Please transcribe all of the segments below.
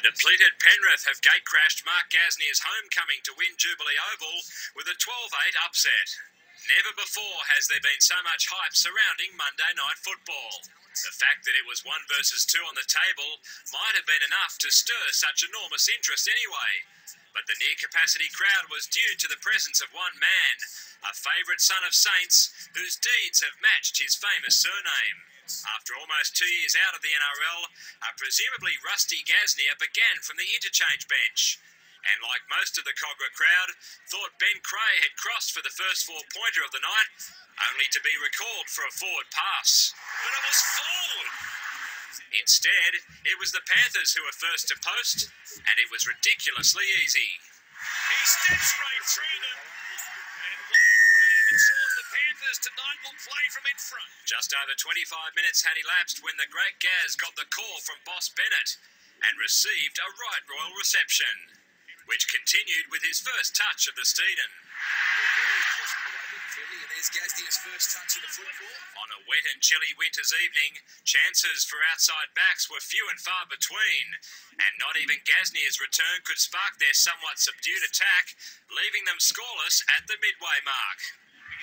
Depleted Penrith have gate-crashed Mark Gasnier's homecoming to win Jubilee Oval with a 12-8 upset. Never before has there been so much hype surrounding Monday night football. The fact that it was 1 versus 2 on the table might have been enough to stir such enormous interest anyway. But the near-capacity crowd was due to the presence of one man, a favourite son of Saints whose deeds have matched his famous surname. After almost 2 years out of the NRL, a presumably rusty Gasnier began from the interchange bench. And like most of the Cogra crowd, thought Ben Cray had crossed for the first 4-pointer of the night, only to be recalled for a forward pass. But it was forward! Instead, it was the Panthers who were first to post, and it was ridiculously easy. He steps right through them, and ensures the Panthers tonight will play from in front. Just over 25 minutes had elapsed when the great Gaz got the call from Boss Bennett and received a right royal reception, which continued with his first touch of the Steeden. And there's Gasnier's first touch of the football. On a wet and chilly winter's evening, chances for outside backs were few and far between, and not even Gasnier's return could spark their somewhat subdued attack, leaving them scoreless at the midway mark.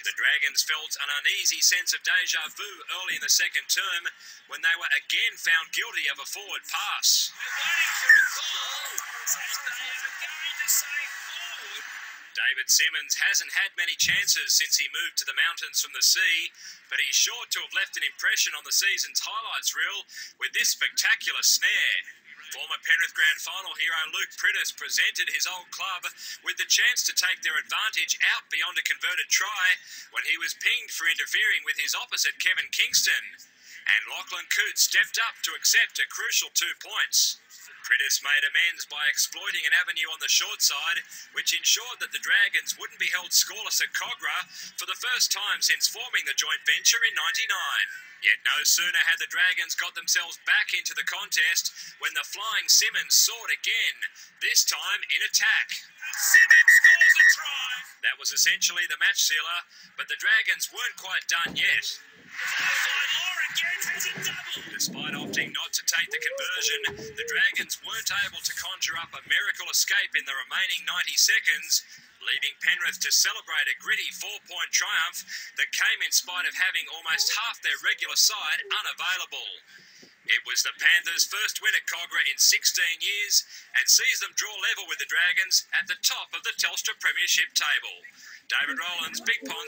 The Dragons felt an uneasy sense of deja vu early in the second term when they were again found guilty of a forward pass. They're waiting for a goal, and they are going to say forward. David Simmons hasn't had many chances since he moved to the mountains from the sea, but he's sure to have left an impression on the season's highlights reel with this spectacular snare. Former Penrith Grand Final hero Luke Prittis presented his old club with the chance to take their advantage out beyond a converted try when he was pinged for interfering with his opposite Kevin Kingston. And Lachlan Coote stepped up to accept a crucial 2 points. Prittis made amends by exploiting an avenue on the short side, which ensured that the Dragons wouldn't be held scoreless at Cogra for the first time since forming the joint venture in '99. Yet no sooner had the Dragons got themselves back into the contest when the flying Simmons soared again, this time in attack. Simmons scores a try. That was essentially the match sealer, but the Dragons weren't quite done yet. Despite opting not to take the conversion, the Dragons weren't able to conjure up a miracle escape in the remaining 90 seconds, leaving Penrith to celebrate a gritty 4-point triumph that came in spite of having almost half their regular side unavailable. It was the Panthers' first win at Cogra in 16 years and sees them draw level with the Dragons at the top of the Telstra Premiership table. David Rowlands, Big Pond.